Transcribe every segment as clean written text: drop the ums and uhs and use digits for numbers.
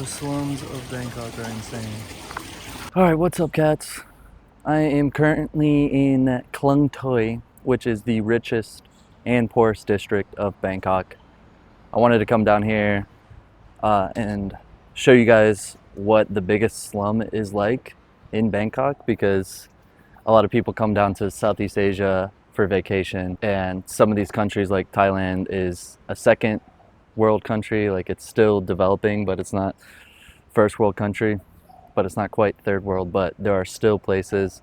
The slums of Bangkok are insane. Alright, what's up, cats? I am currently in Klong Toey, which is the richest and poorest district of Bangkok. I wanted to come down here and show you guys what the biggest slum is like in Bangkok, because a lot of people come down to Southeast Asia for vacation, and some of these countries like Thailand is a second world country. Like, it's still developing, but it's not first world country, but it's not quite third world. But there are still places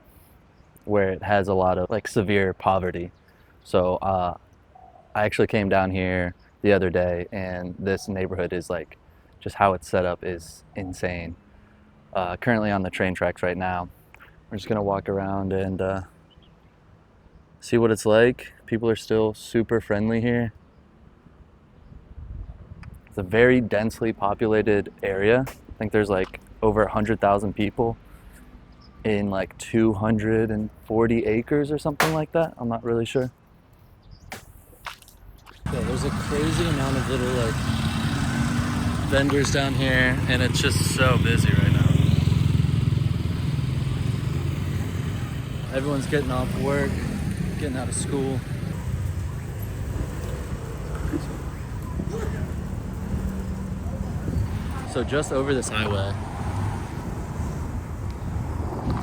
where it has a lot of like severe poverty. So I actually came down here the other day, and this neighborhood is like, just how it's set up is insane. Currently on the train tracks right now. We're just gonna walk around and see what it's like. People are still super friendly here. It's a very densely populated area. I think there's like over 100,000 people in like 240 acres or something like that. I'm not really sure. Yeah, there's a crazy amount of little like vendors down here, and it's just so busy right now. Everyone's getting off work, getting out of school. So just over this highway,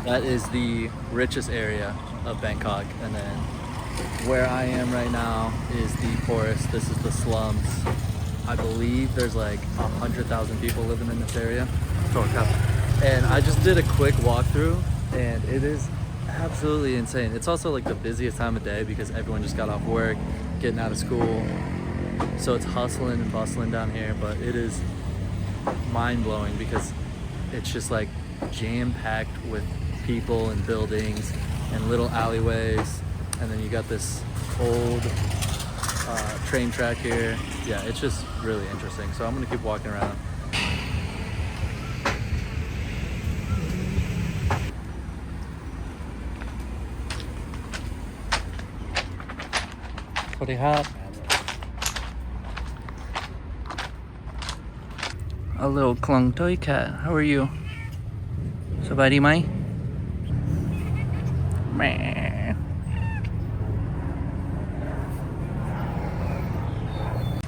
that is the richest area of Bangkok, and then where I am right now is the poorest. This is the slums. I believe there's like 100,000 people living in this area. And I just did a quick walkthrough, and it is absolutely insane. It's also like the busiest time of day because everyone just got off work, getting out of school. So it's hustling and bustling down here, but it is mind-blowing because it's just like jam-packed with people and buildings and little alleyways, and then you got this old train track here. Yeah, it's just really interesting. So I'm gonna keep walking around. What do you have? A little Klong Toey cat. How are you? Sabadi mai? Meh.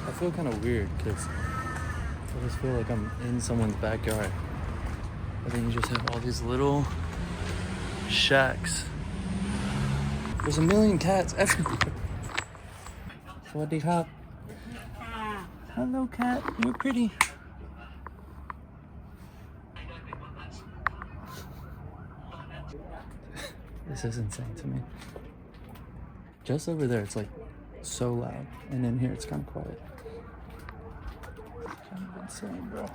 I feel kind of weird because I just feel like I'm in someone's backyard. But then you just have all these little shacks. There's a million cats everywhere. Sawadee krap. Hello, cat. You're pretty. This is insane to me. Just over there, it's like so loud, and in here, it's kind of quiet. Kind of insane, bro.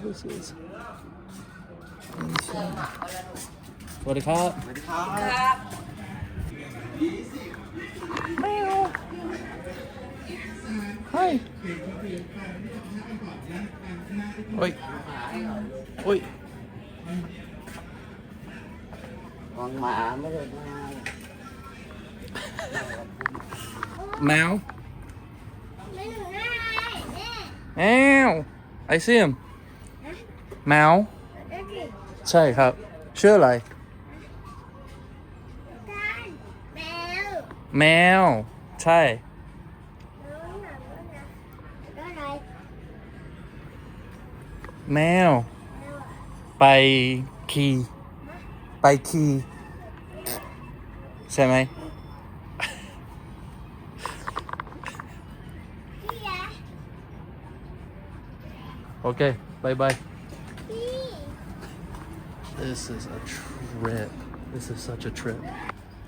This is insane. What a cop! Meow. Hi. Oi. Oi. Meow. Meow. I see him. Meow. ใช่ครับชื่ออะไรแมวใช่แมวไปขี่ใช่ไหมโอเคบายบาย This is a trip. This is such a trip.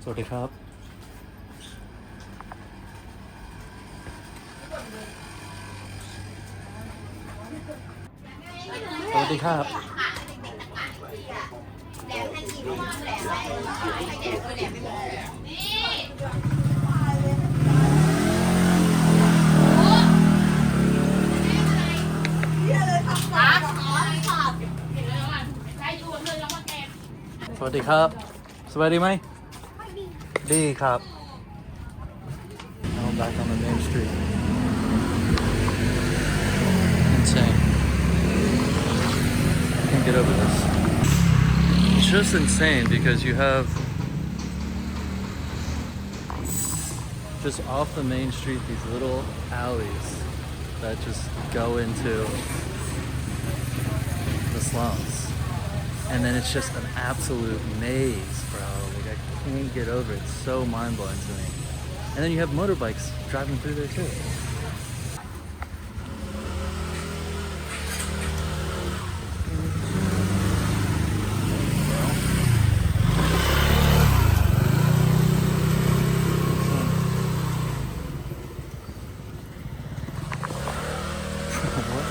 สวัสดีครับสวัสดีครับสวัสดีครับสบายดีไหมดีครับ back on the main street. Insane. I can't get over this. It's just insane because you have just off the main street these little alleys that just go into the slums. And then it's just an absolute maze, bro. Like, I can't get over it. It's so mind-blowing to me. And then you have motorbikes driving through there too. What?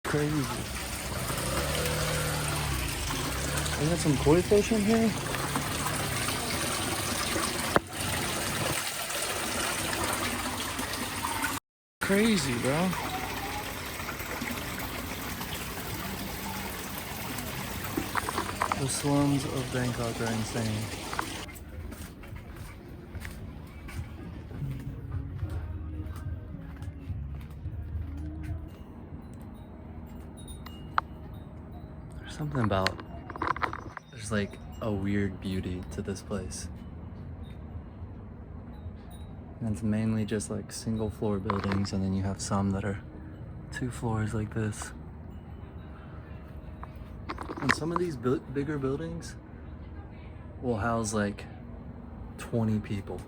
Crazy. We got some koi fish in here. Crazy, bro. The slums of Bangkok are insane. There's something about, there's like a weird beauty to this place. And it's mainly just like single floor buildings, and then you have some that are 2 floors like this. And some of these bigger buildings will house like 20 people.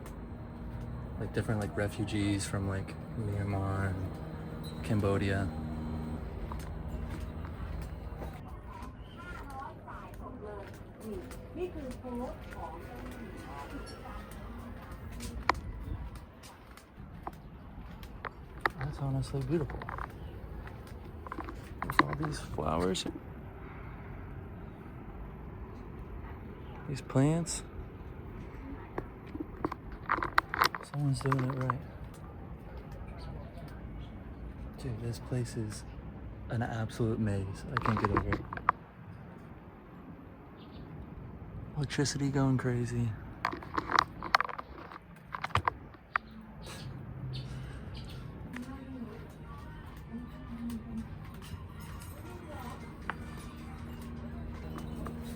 Like different like refugees from like Myanmar and Cambodia. That's honestly beautiful. With all these flowers. These plants. Someone's doing it right. Dude, this place is an absolute maze. I can't get over it. Electricity going crazy.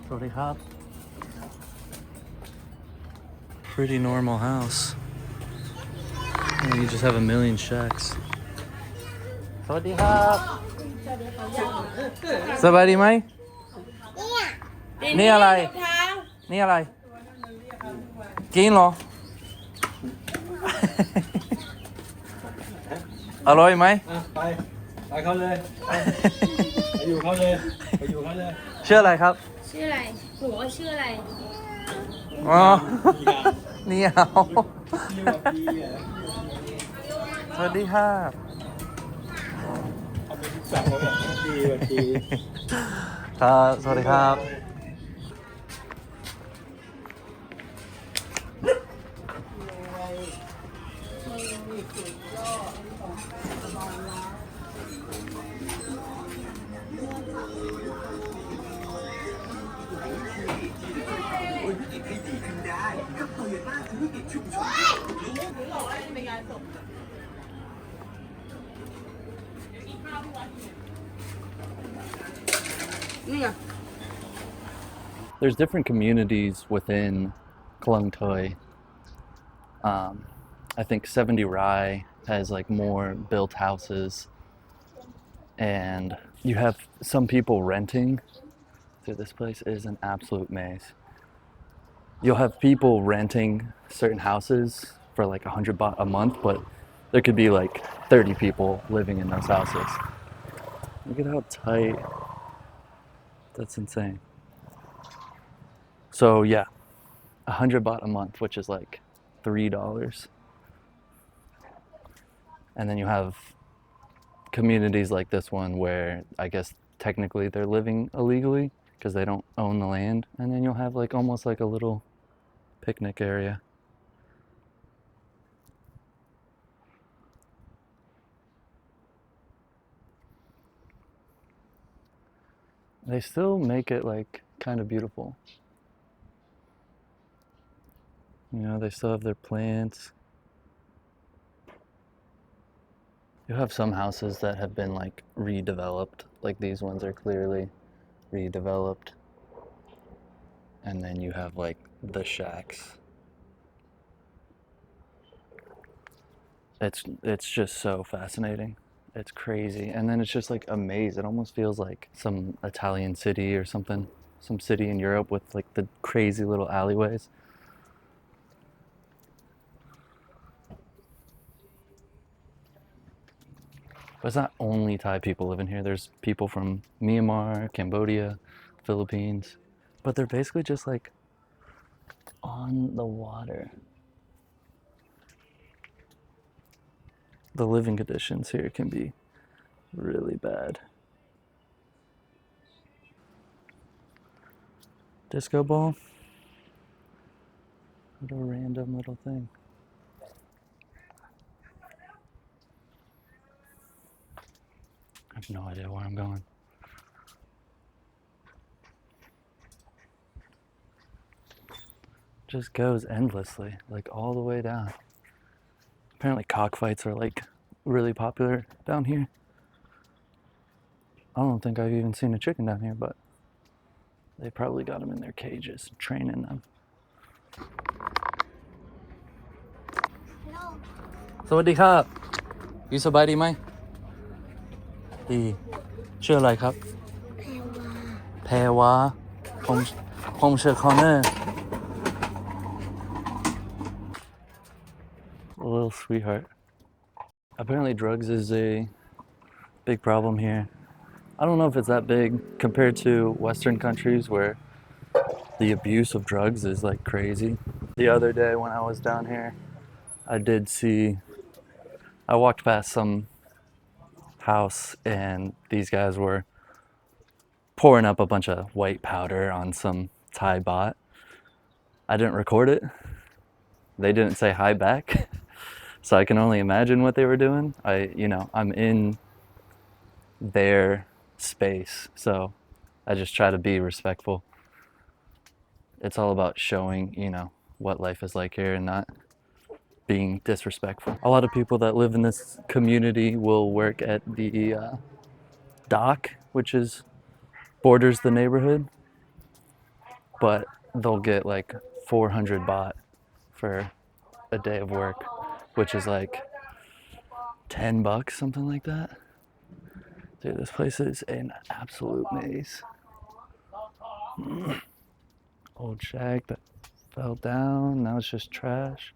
Pretty hot. Pretty normal house. And you just have a million shacks. สวัสดีครับสบายดีไหมนี่อะไรนี่อะไรกินเหรอ อร่อยไหมไปเขาเลยไปอยู่เขาเลยไปอยู่เขาเลย ชื่ออะไรครับชื่ออะไรหัวชื่ออะไร อ๋อนี่เอาสวัสดีครับเอาไปที่สั่งเขาแบบดีวันดีครับสวัสดีครับ There's different communities within Klong Toey. I think 70 Rai has like more built houses, and you have some people renting. Dude, this place is an absolute maze. You'll have people renting certain houses for like 100 baht a month, but there could be like 30 people living in those houses. Look at how tight. That's insane. So yeah, 100 baht a month, which is like $3. And then you have communities like this one where I guess technically they're living illegally because they don't own the land. And then you'll have like almost like a little picnic area. They still make it like kind of beautiful. You know, they still have their plants. You have some houses that have been like redeveloped, like these ones are clearly redeveloped. And then you have like the shacks. It's just so fascinating. It's crazy. And then it's just like a maze. It almost feels like some Italian city or something. Some city in Europe with like the crazy little alleyways. But it's not only Thai people living here. There's people from Myanmar, Cambodia, Philippines. But they're basically just like on the water. The living conditions here can be really bad. Disco ball? What a random little thing. I have no idea where I'm going. Just goes endlessly, like all the way down. Apparently cockfights are like really popular down here. I don't think I've even seen a chicken down here, but they probably got them in their cages, training them. สวัสดีครับอยู่สบายดีไหมดีชื่ออะไรครับแพรวาผมชื่อ Conor a little sweetheart. Apparently drugs is a big problem here. I don't know if it's that big compared to Western countries where the abuse of drugs is like crazy. The other day when I was down here, I walked past some house and these guys were pouring up a bunch of white powder on some Thai bot. I didn't record it. They didn't say hi back. So I can only imagine what they were doing. I'm in their space, so I just try to be respectful. It's all about showing, what life is like here and not being disrespectful. A lot of people that live in this community will work at the dock, which borders the neighborhood, but they'll get like 400 baht for a day of work, which is like $10, something like that. Dude, this place is an absolute maze. Old shack that fell down, now it's just trash.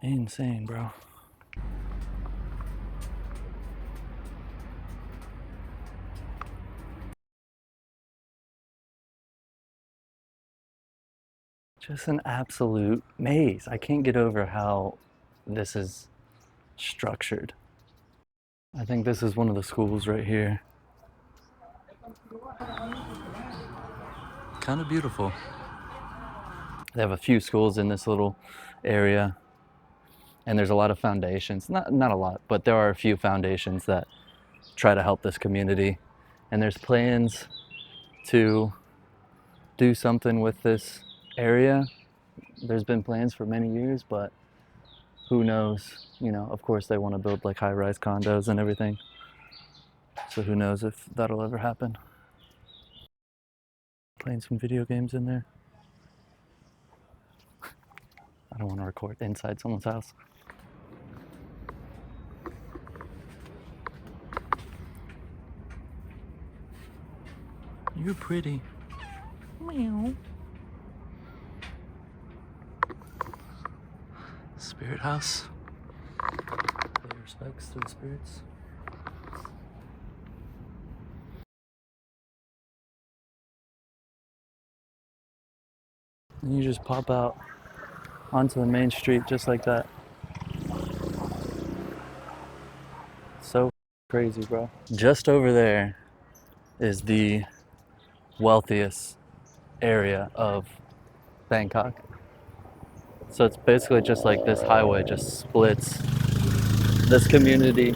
Insane, bro. Just an absolute maze. I can't get over how this is structured. I think this is one of the schools right here. Kind of beautiful. They have a few schools in this little area, and there's a lot of foundations. Not a lot, but there are a few foundations that try to help this community. And there's plans to do something with this area. There's been plans for many years, but who knows? Of course they want to build like high-rise condos and everything. So who knows if that'll ever happen. Playing some video games in there. I don't want to record inside someone's house. You're pretty. Meow. Spirit house. Pay respects to the spirits. And you just pop out onto the main street just like that. So crazy, bro. Just over there is the wealthiest area of Bangkok. So it's basically just like this highway just splits this community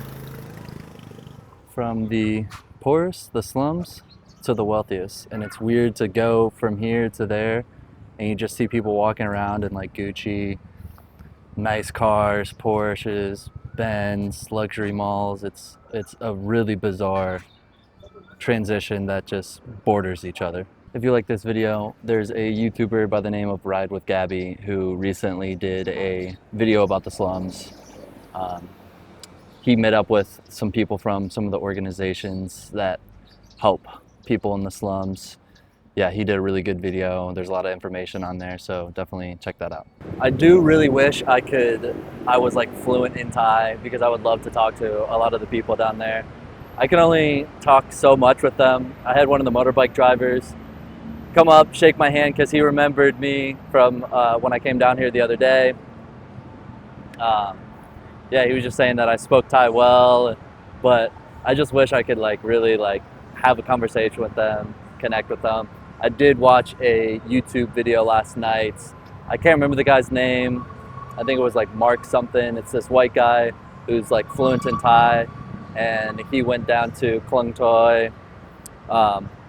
from the poorest, the slums, to the wealthiest. And it's weird to go from here to there and you just see people walking around in like Gucci, nice cars, Porsches, Benz, luxury malls. It's a really bizarre transition that just borders each other. If you like this video, there's a YouTuber by the name of Ride with Gabby who recently did a video about the slums. Um, he met up with some people from some of the organizations that help people in the slums. Yeah, he did a really good video. There's a lot of information on there, so definitely check that out. I do really wish I was like fluent in Thai, because I would love to talk to a lot of the people down there. I can only talk so much with them. I had one of the motorbike drivers come up, shake my hand, because he remembered me from when I came down here the other day. Yeah, he was just saying that I spoke Thai well, but I just wish I could like really like have a conversation with them, connect with them. I did watch a YouTube video last night. I can't remember the guy's name. I think it was like Mark something. It's this white guy who's like fluent in Thai, and he went down to Klong Toey.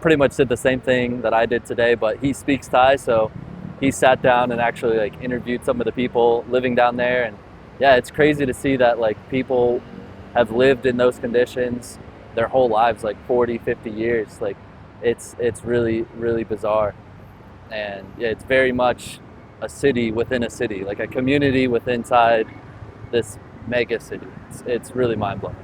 Pretty much did the same thing that I did today, but he speaks Thai, so he sat down and actually like interviewed some of the people living down there. And yeah, it's crazy to see that like people have lived in those conditions their whole lives, like 40, 50 years. Like it's really, really bizarre. And yeah, it's very much a city within a city, like a community within inside this mega city. It's really mind blowing.